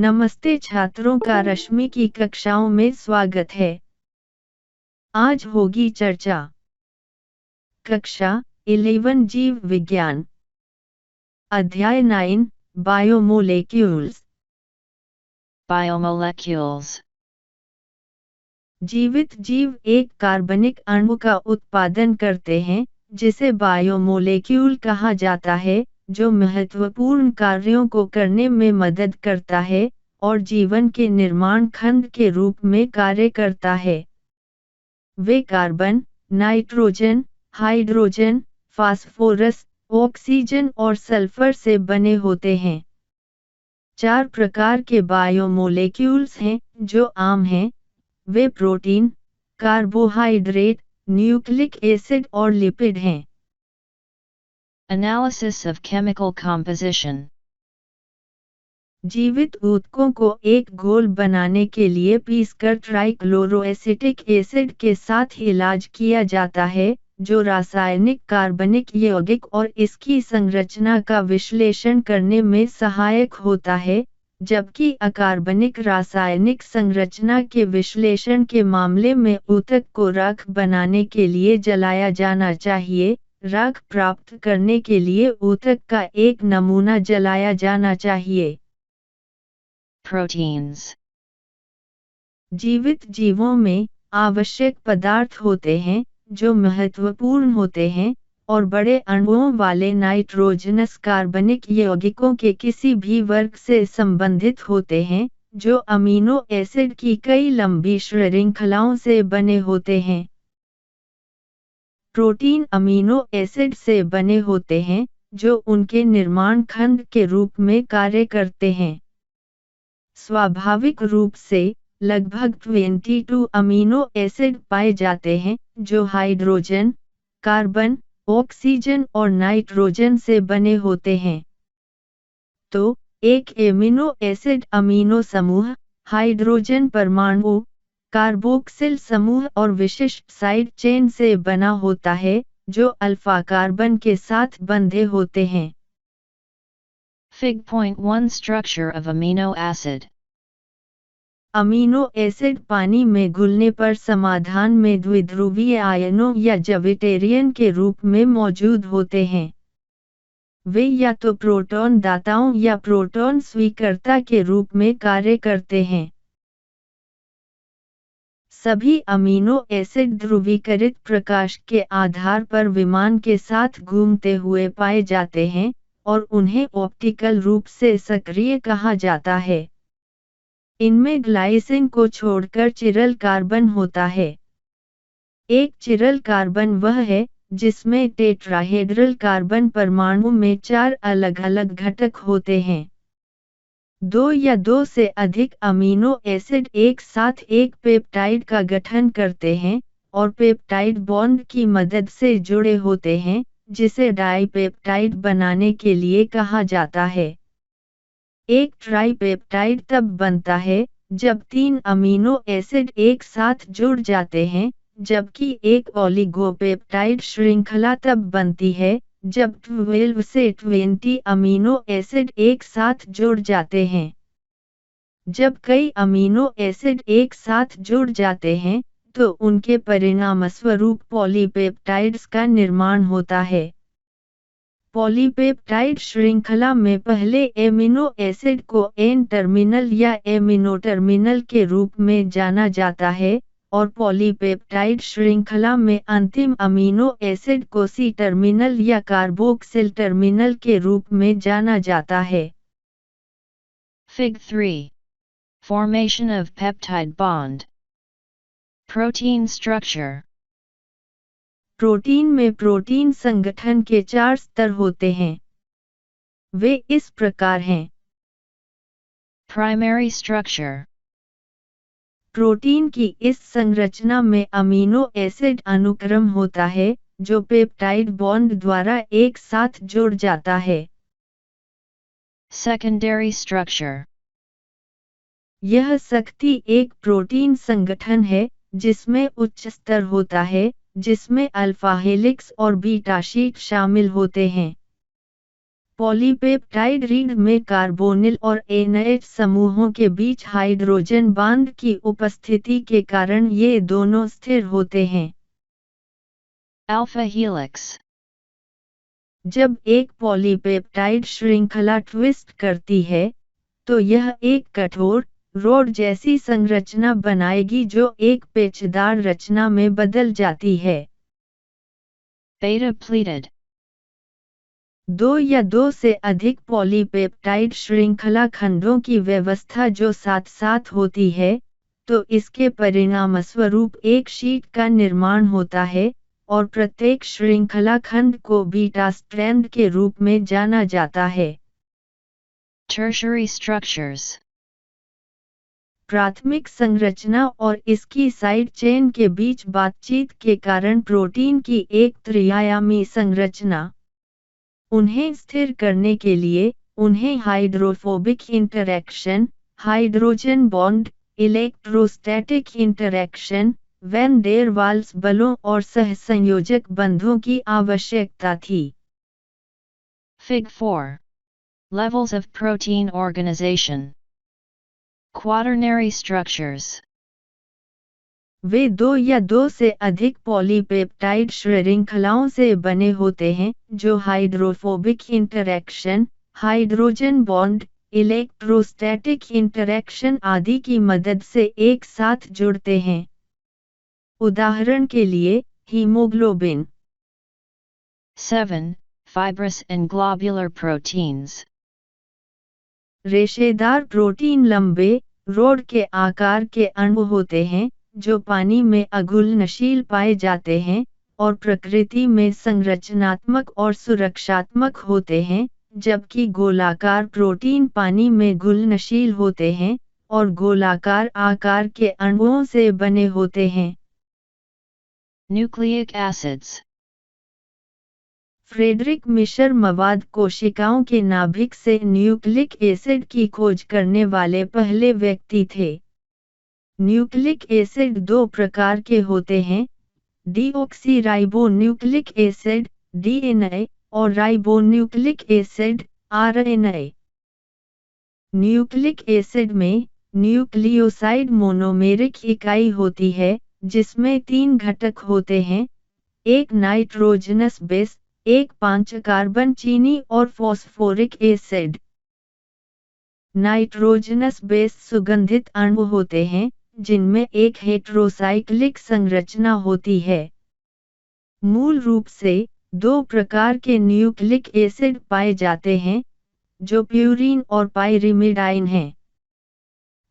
नमस्ते छात्रों का रश्मि की कक्षाओं में स्वागत है। आज होगी चर्चा। कक्षा 11 जीव विज्ञान, अध्याय 9 बायोमोलेक्यूल्स। Biomolecules. जीवित जीव एक कार्बनिक अणु का उत्पादन करते हैं जिसे बायोमोलेक्यूल कहा जाता है, जो महत्वपूर्ण कार्यों को करने में मदद करता है और जीवन के निर्माण खंड के रूप में कार्य करता है। वे carbon, nitrogen, hydrogen, phosphorus, oxygen और सल्फर से बने होते हैं। 4 प्रकार के बायोमोलेक्यूल्स हैं जो आम हैं। वे प्रोटीन, कार्बोहाइड्रेट, न्यूक्लिक एसिड और लिपिड हैं। Analysis of chemical composition. जीवित ऊतकों को एक घोल बनाने के लिए पीसकर ट्राइक्लोरोएसिटिक एसिड के साथ इलाज किया जाता है, जो रासायनिक कार्बनिक यौगिक और इसकी संरचना का विश्लेषण करने में सहायक होता है, जबकि अकार्बनिक रासायनिक संरचना के विश्लेषण के मामले में ऊतक को राख बनाने के लिए जलाया जाना चाहिए। राख प्राप्त करने के लिए ऊतक का एक नमूना जलाया जाना चाहिए। Proteins. जीवित जीवों में आवश्यक पदार्थ होते हैं जो महत्वपूर्ण होते हैं और बड़े अणुओं वाले नाइट्रोजनस कार्बनिक यौगिकों के किसी भी वर्ग से संबंधित होते हैं, जो अमीनो एसिड की कई लंबी श्रृंखलाओं से बने होते हैं। प्रोटीन अमीनो एसिड से बने होते हैं जो उनके निर्माण खंड के रूप में कार्य करते हैं। स्वाभाविक रूप से लगभग 22 अमीनो एसिड पाए जाते हैं जो हाइड्रोजन, कार्बन, ऑक्सीजन और नाइट्रोजन से बने होते हैं। तो एक एमिनो एसिड अमीनो समूह, हाइड्रोजन परमाणु, कार्बोक्सिल समूह और विशिष्ट साइड चेन से बना होता है, जो अल्फा कार्बन के साथ बंधे होते हैं। Fig.1 Structure of amino acid. Amino acid पानी में घुलने पर समाधान में द्विध्रुवीय आयनों या ज्वेटेरियन के रूप में मौजूद होते हैं। वे या तो प्रोटॉन दाताओं या प्रोटॉन स्वीकर्ता के रूप में कार्य करते हैं। सभी अमीनो एसिड ध्रुवीकृत प्रकाश के आधार पर विमान के साथ घूमते हुए पाए जाते हैं और उन्हें ऑप्टिकल रूप से सक्रिय कहा जाता है। इनमें ग्लाइसिन को छोड़कर चिरल कार्बन होता है। एक चिरल कार्बन वह है जिसमें टेट्राहेड्रल कार्बन परमाणु में 4 अलग-अलग घटक होते हैं। 2 या 2 से अधिक अमीनो एसिड एक साथ एक पेप्टाइड का गठन करते हैं और पेप्टाइड बॉन्ड की मदद से जुड़े होते हैं, जिसे डाइपेप्टाइड बनाने के लिए कहा जाता है। एक ट्राइपेप्टाइड तब बनता है जब 3 अमीनो एसिड एक साथ जुड़ जाते हैं, जबकि एक ओलिगोपेप्टाइड श्रृंखला तब बनती है जब 12 से 20 अमीनो एसिड एक साथ जुड़ जाते हैं। जब कई अमीनो एसिड एक साथ जुड़ जाते हैं, तो उनके परिणामस्वरूप पॉलीपेप्टाइड्स का निर्माण होता है। पॉलीपेप्टाइड श्रृंखला में पहले एमिनो एसिड को एन टर्मिनल या एमिनो टर्मिनल के रूप में जाना जाता है और पॉलीपेप्टाइड श्रृंखला में अंतिम अमीनो एसिड को सी टर्मिनल या कार्बोक्सिल टर्मिनल के रूप में जाना जाता है। Fig. 3. Formation of peptide bond. Protein structure. Protein में प्रोटीन संगठन के 4 स्तर होते हैं। वे इस प्रकार हैं। Primary structure. प्रोटीन की इस संरचना में अमीनो एसिड अनुक्रम होता है जो पेप्टाइड बॉन्ड द्वारा एक साथ जुड़ जाता है। Secondary structure. यह सख्ती एक प्रोटीन संगठन है जिसमें उच्च स्तर होता है, जिसमें अल्फा हेलिक्स और बीटा शीट शामिल होते हैं। पॉलीपेप्टाइड रीढ़ में कार्बोनिल और एनएच समूहों के बीच हाइड्रोजन बांड की उपस्थिति के कारण ये दोनों स्थिर होते हैं। Alpha helix. जब एक पॉलीपेप्टाइड श्रृंखला ट्विस्ट करती है, तो यह एक कठोर, रोड जैसी संरचना बनाएगी जो एक पेचदार रचना में बदल जाती है। Beta pleated. दो या दो से अधिक पॉलीपेप्टाइड श्रृंखला खंडों की व्यवस्था जो साथ साथ होती है, तो इसके परिणामस्वरूप एक शीट का निर्माण होता है, और प्रत्येक श्रृंखला खंड को बीटा स्ट्रैंड के रूप में जाना जाता है। Tertiary structures. प्राथमिक संरचना और इसकी साइड चेन के बीच बातचीत के कारण प्रोटीन की एक त्रिआयामी संरचना। उन्हें स्थिर करने के लिए, उन्हें hydrophobic interaction, hydrogen bond, electrostatic interaction, van der Waals बलों और सहसंयोजक बंधों की आवश्यकता थी। Fig 4. Levels of protein organization. Quaternary structures. वे दो या दो से अधिक पॉलीपेप्टाइड श्रृंखलाओं से बने होते हैं, जो hydrophobic interaction, hydrogen bond, electrostatic interaction आदि की मदद से एक साथ जुड़ते हैं। उदाहरण के लिए, haemoglobin. 7. Fibrous and globular proteins. रेशेदार प्रोटीन लंबे, रोड के आकार के अणु होते हैं, जो पानी में अघुलनशील पाए जाते हैं, और प्रकृति में संरचनात्मक और सुरक्षात्मक होते हैं, जबकि गोलाकार प्रोटीन पानी में घुलनशील होते हैं, और गोलाकार आकार के अणुओं से बने होते हैं। Nucleic acids. फ्रेडरिक मिशर मवाद कोशिकाओं के नाभिक से न्यूक्लिक एसिड की खोज करने वाले पहले व्यक्ति थे। न्यूक्लिक एसिड दो प्रकार के होते हैं, डीऑक्सीराइबोन्यूक्लिक एसिड (डीएनए) और ribonucleic acid (RNA). Nucleic acid में न्यूक्लियोसाइड मोनोमेरिक इकाई होती है, जिसमें 3 घटक होते हैं, एक नाइट्रोजनस बेस, एक 5 कार्बन चीनी और फॉस्फोरिक एसिड। नाइट्रोजनस बेस सुगंधित अणु होते हैं, जिनमें एक हेटेरोसाइक्लिक संरचना होती है। मूल रूप से 2 प्रकार के न्यूक्लिक एसिड पाए जाते हैं, जो प्यूरीन और पाइरिमिडाइन हैं।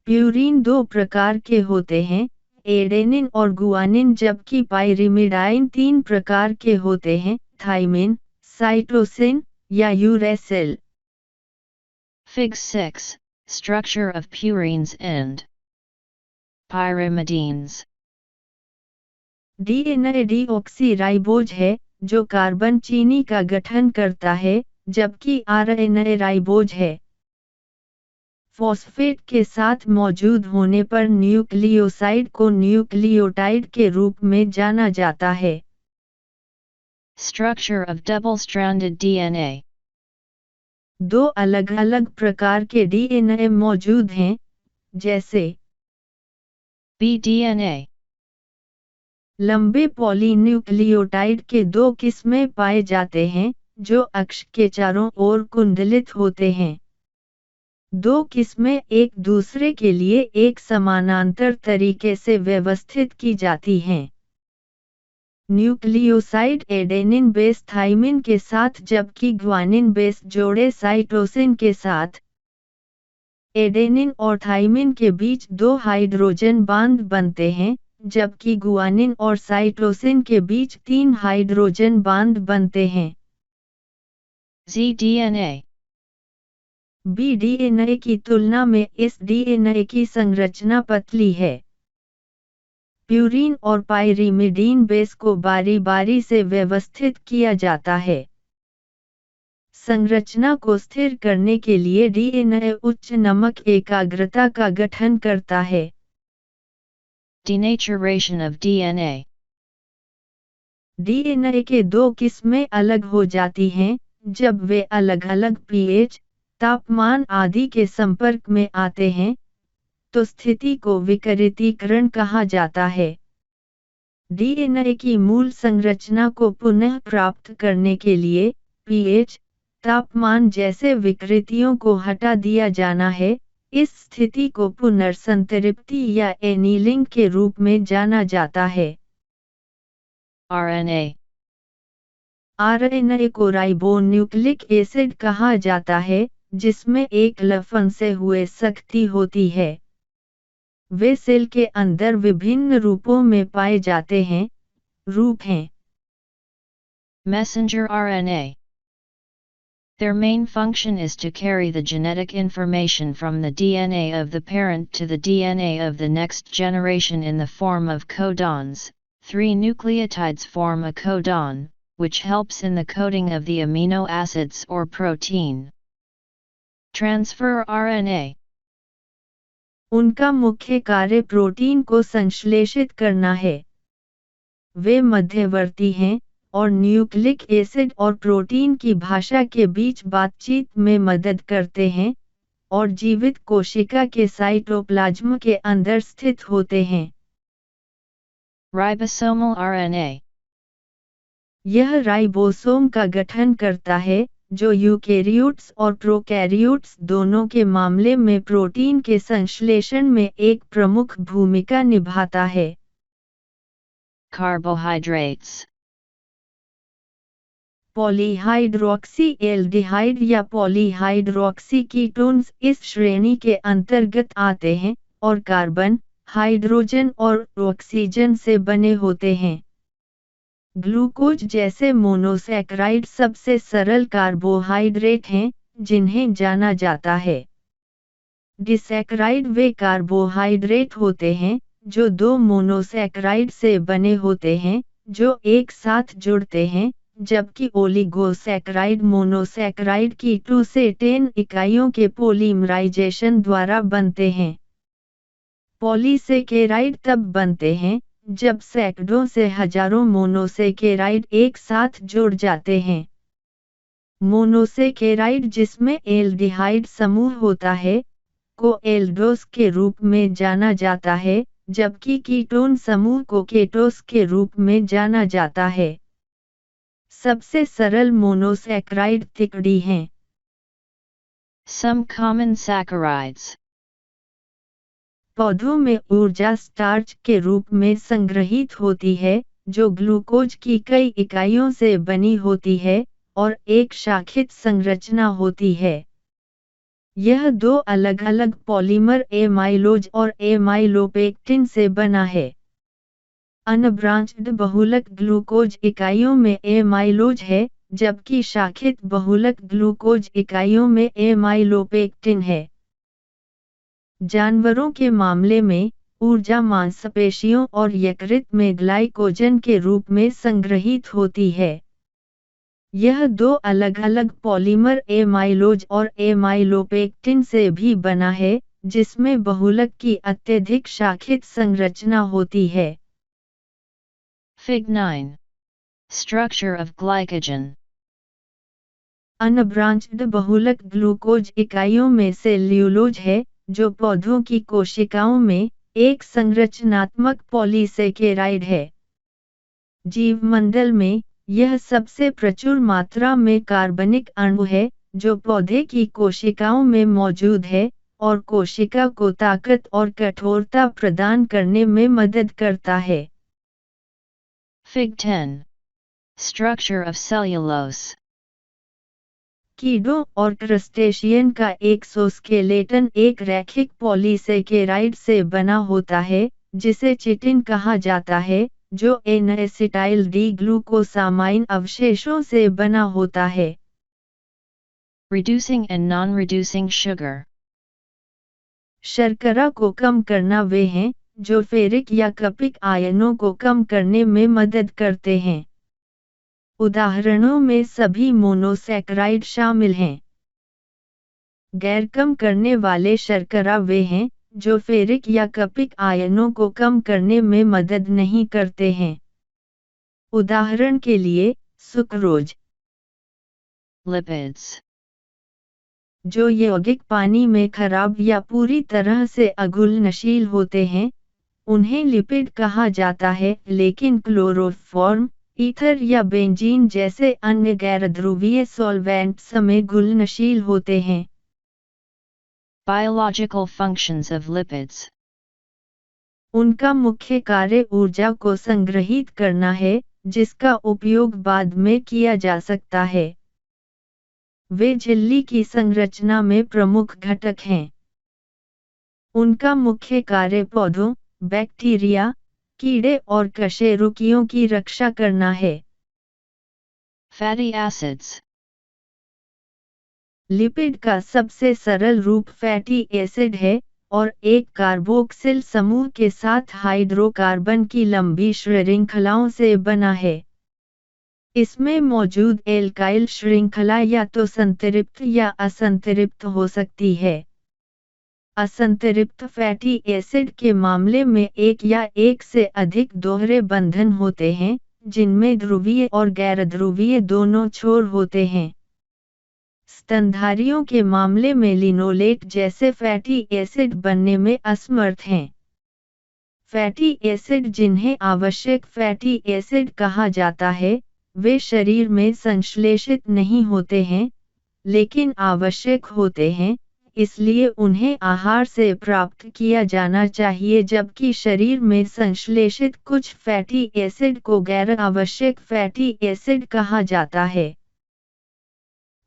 प्यूरीन 2 प्रकार के होते हैं, एडेनिन और गुआनिन, जबकि पाइरिमिडाइन 3 प्रकार के होते हैं, थाइमिन, साइटोसिन या uracil. Fig 6. Structure of purines and pyrimidines. DNA deoxyribose है, जो कार्बन चीनी का गठन करता है, जबकि आरएनए राइबोज है। फॉस्फेट के साथ मौजूद होने पर न्यूक्लियोसाइड को न्यूक्लियोटाइड के रूप में जाना जाता है। Structure of double-stranded DNA. 2 अलग-अलग प्रकार के डीएनए मौजूद हैं, जैसे bDNA. लंबे पॉलीन्यूक्लियोटाइड के 2 किस्में पाए जाते हैं, जो अक्ष के चारों ओर कुंडलित होते हैं। 2 किस्में एक दूसरे के लिए एक समानांतर तरीके से व्यवस्थित की जाती हैं। न्यूक्लियोसाइड एडेनिन बेस थाइमिन के साथ, जबकि ग्वानिन बेस जोड़े साइटोसिन के साथ। एडेनिन और थाइमिन के बीच 2 हाइड्रोजन बांड बनते हैं, जबकि गुआनिन और साइटोसिन के बीच 3 हाइड्रोजन बांड बनते हैं। zDNA. bDNA की तुलना में इस डीएनए की संरचना पतली है। प्यूरीन और पाइरिमिडीन बेस को बारी-बारी से व्यवस्थित किया जाता है। संरचना को स्थिर करने के लिए डीएनए उच्च नमक एकाग्रता का गठन करता है। Denaturation of DNA. डीएनए के 2 किस्में अलग हो जाती हैं, जब वे अलग अलग पीएच, तापमान आदि के संपर्क में आते हैं, तो स्थिति को विकृतीकरण कहा जाता है। डीएनए की मूल संरचना को पुनः प्राप्त करने के लिए पीएच, तापमान जैसे विकृतियों को हटा दिया जाना है। इस स्थिति को पुनर्संतृप्ति या एनीलिंग के रूप में जाना जाता है। RNA आरएनए को राइबोन्यूक्लिक एसिड कहा जाता है, जिसमें एक लवण से हुए सख्ती होती है। वे सेल के अंदर विभिन्न रूपों में पाए जाते हैं। रूप हैं Messenger RNA. Their main function is to carry the genetic information from the DNA of the parent to the DNA of the next generation in the form of codons. 3 nucleotides form a codon, which helps in the coding of the amino acids or protein. Transfer RNA. उनका मुख्य कार्य protein को संश्लेषित करना है। वे मध्यवर्ती हैं और न्यूक्लिक एसिड और प्रोटीन की भाषा के बीच बातचीत में मदद करते हैं, और जीवित कोशिका के साइटोप्लाज्म के अंदर स्थित होते हैं। Ribosomal RNA. यह राइबोसोम का गठन करता है, जो यूकेरियोट्स और प्रोकैरियोट्स दोनों के मामले में प्रोटीन के संश्लेषण में एक प्रमुख भूमिका निभाता है। Carbohydrates. पॉलीहाइड्रोक्सी एल्डिहाइड या पॉलीहाइड्रोक्सी कीटोन्स इस श्रेणी के अंतर्गत आते हैं और कार्बन, हाइड्रोजन और ऑक्सीजन से बने होते हैं। ग्लूकोज जैसे मोनोसैकराइड सबसे सरल कार्बोहाइड्रेट हैं, जिन्हें जाना जाता है। डिसैकराइड वे कार्बोहाइड्रेट होते हैं जो 2 मोनोसैकराइड से बने होते हैं, जो एक साथ जुड़ते हैं, जबकि ओलिगोसैकराइड मोनोसैकराइड की 2 से 10 इकाइयों के पोलीमराइजेशन द्वारा बनते हैं। पॉलीसेकेराइड तब बनते हैं जब सैकड़ों से हजारों मोनोसेकेराइड एक साथ जुड़ जाते हैं। मोनोसेकेराइड जिसमें एल्डिहाइड समूह होता है, को एल्डोस के रूप में जाना जाता है, जबकि कीटोन समूह को केटोस के रूप में जाना जाता है। सबसे सरल मोनोसैकराइड तिकड़ी हैं। Some common saccharides. पौधों में ऊर्जा स्टार्च के रूप में संग्रहित होती है, जो ग्लूकोज की कई इकाइयों से बनी होती है और एक शाखित संरचना होती है। यह 2 अलग अलग पॉलीमर एमाइलोज और एमाइलोपेक्टिन से बना है। अनब्रांच्ड बहुलक ग्लूकोज इकाइयों में एमाइलोज है, जबकि शाखित बहुलक ग्लूकोज इकाइयों में एमाइलोपेक्टिन है। जानवरों के मामले में, ऊर्जा मांसपेशियों और यकृत में ग्लाइकोजन के रूप में संग्रहित होती है। यह 2 अलग अलग पॉलीमर एमाइलोज और एमाइलोपेक्टिन से भी बना है, जिसमें बहुलक की अत्यधिक शाखित संरचना होती है। Fig 9. Structure of glycogen. Unbranched बहुलक ग्लूकोज इकाइयों में सेल्यूलोज है, जो पौधों की कोशिकाओं में एक संरचनात्मक पॉलीसेकेराइड है। जीवमंडल में, यह सबसे प्रचुर मात्रा में कार्बनिक अणु है, जो पौधे की कोशिकाओं में मौजूद है और कोशिका को ताकत और कठोरता प्रदान करने में मदद करता है। Fig 10. Structure of cellulose. कीड़ों और क्रस्टेशियन का एक्सोस्केलेटन एक रैखिक पॉलीसेकेराइड से बना होता है, जिसे चिटिन कहा जाता है, जो एन-एसिटाइल डी ग्लूकोसामाइन अवशेषों से बना होता है। Reducing and non-reducing sugar. शर्करा को कम करना वे हैं, जो फेरिक या कपिक आयनों को कम करने में मदद करते हैं। उदाहरणों में सभी मोनोसैकराइड शामिल हैं। गैर कम करने वाले शर्करा वे हैं, जो फेरिक या कपिक आयनों को कम करने में मदद नहीं करते हैं। उदाहरण के लिए, सुक्रोज। lipids. जो यौगिक पानी में खराब या पूरी तरह से अघुलनशील होते हैं, उन्हें लिपिड कहा जाता है, लेकिन क्लोरोफॉर्म, ईथर या बेंजीन जैसे अन्य गैर ध्रुवीय सॉल्वेंट्स में घुलनशील होते हैं। Biological functions of lipids. उनका मुख्य कार्य ऊर्जा को संग्रहित करना है, जिसका उपयोग बाद में किया जा सकता है। वे झिल्ली की संरचना में प्रमुख घटक हैं। उनका मुख्य कार्य पौधों, बैक्टीरिया, कीड़े और कशेरुकियों की रक्षा करना है। Fatty acids. लिपिड का सबसे सरल रूप फैटी एसिड है और एक कार्बोक्सिल समूह के साथ हाइड्रोकार्बन की लंबी श्रृंखलाओं से बना है। इसमें मौजूद एल्काइल श्रृंखला या तो संतृप्त या असंतृप्त हो सकती है। असंतृप्त फैटी एसिड के मामले में एक या एक से अधिक दोहरे बंधन होते हैं, जिनमें ध्रुवीय और गैर ध्रुवीय दोनों छोर होते हैं। स्तनधारियों के मामले में लिनोलेट जैसे फैटी एसिड बनने में असमर्थ हैं। फैटी एसिड जिन्हें आवश्यक फैटी एसिड कहा जाता है, वे शरीर में संश्लेषित नहीं होते हैं, लेकिन आवश्यक होते हैं, इसलिए उन्हें आहार से प्राप्त किया जाना चाहिए, जबकि शरीर में संश्लेषित कुछ फैटी एसिड को गैर आवश्यक फैटी एसिड कहा जाता है।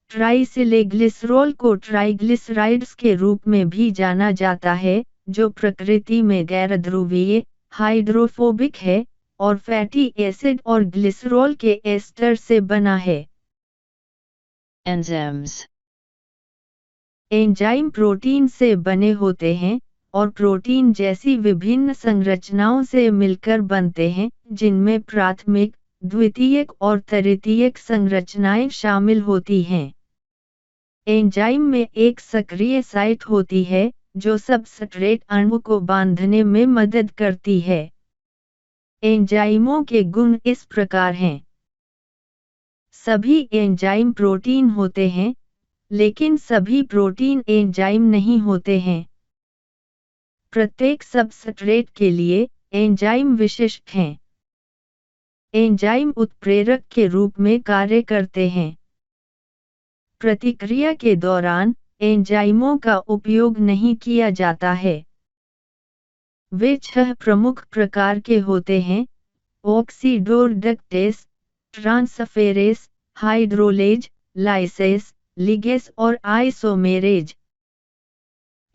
ट्राइसिलेग्लिसरॉल को ट्राइग्लिसराइड्स के रूप में भी जाना जाता है, जो प्रकृति में गैर ध्रुवीय, हाइड्रोफोबिक है और फैटी एसिड और ग्लिसरॉल के एस्टर से बना है। Enzymes. एंजाइम प्रोटीन से बने होते हैं और प्रोटीन जैसी विभिन्न संरचनाओं से मिलकर बनते हैं, जिनमें प्राथमिक, द्वितीयक और तृतीयक संरचनाएं शामिल होती हैं। एंजाइम में एक सक्रिय साइट होती है, जो सबस्ट्रेट अणु को बांधने में मदद करती है। एंजाइमों के गुण इस प्रकार हैं। सभी एंजाइम प्रोटीन होते हैं, लेकिन सभी प्रोटीन एंजाइम नहीं होते हैं। प्रत्येक सबस्ट्रेट के लिए एंजाइम विशिष्ट हैं। एंजाइम उत्प्रेरक के रूप में कार्य करते हैं। प्रतिक्रिया के दौरान एंजाइमों का उपयोग नहीं किया जाता है। वे 6 प्रमुख प्रकार के होते हैं: ऑक्सीडोरडक्टेस, ट्रांसफेरेस, हाइड्रोलेज, लाइसेस, लिगेस और आइसोमेरेज।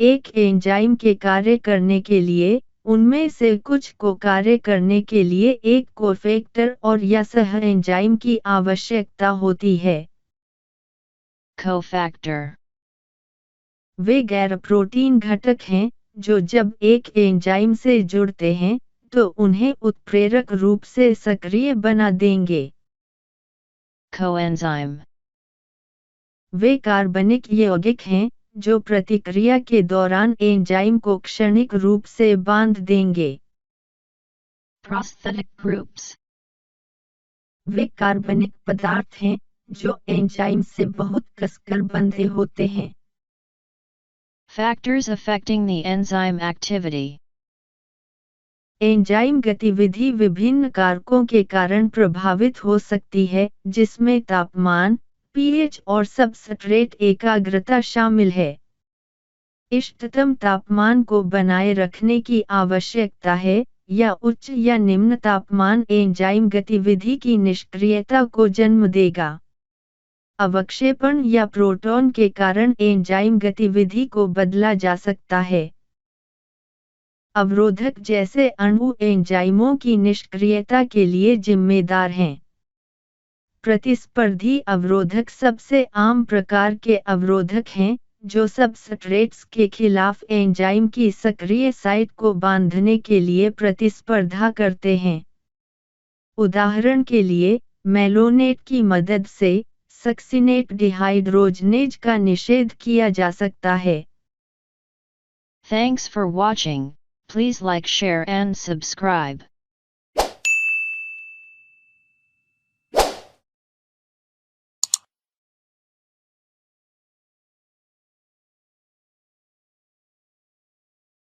एक एंजाइम के कार्य करने के लिए उनमें से कुछ को कार्य करने के लिए एक कोफैक्टर और या सह एंजाइम की आवश्यकता होती है। Cofactor. वे गैर प्रोटीन घटक हैं, जो जब एक एंजाइम से जुड़ते हैं, तो उन्हें उत्प्रेरक रूप से सक्रिय बना देंगे। Coenzyme. वे कार्बनिक यौगिक हैं, जो प्रतिक्रिया के दौरान एंजाइम को क्षणिक रूप से बांध देंगे। Prosthetic groups. वे कार्बनिक पदार्थ हैं, जो एंजाइम से बहुत कसकर बंधे होते हैं। Factors affecting the enzyme activity. Enzyme गतिविधि विभिन्न कारकों के कारण प्रभावित हो सकती है, जिसमें तापमान, पीएच और सबस्ट्रेट एकाग्रता शामिल है। इष्टतम तापमान को बनाए रखने की आवश्यकता है, या उच्च या निम्न तापमान एंजाइम गतिविधि की निष्क्रियता को जन्म देगा। अवक्षेपण या प्रोटॉन के कारण एंजाइम गतिविधि को बदला जा सकता है। अवरोधक जैसे अणु एंजाइमों की निष्क्रियता के लिए जिम्मेदार हैं। प्रतिस्पर्धी अवरोधक सबसे आम प्रकार के अवरोधक हैं, जो सबस्ट्रेट्स के खिलाफ एंजाइम की सक्रिय साइट को बांधने के लिए प्रतिस्पर्धा करते हैं। उदाहरण के लिए, मेलोनेट की मदद से सक्सिनेट डिहाइड्रोजनेज का निषेध किया जा सकता है। Thanks for watching. Please like, share and subscribe.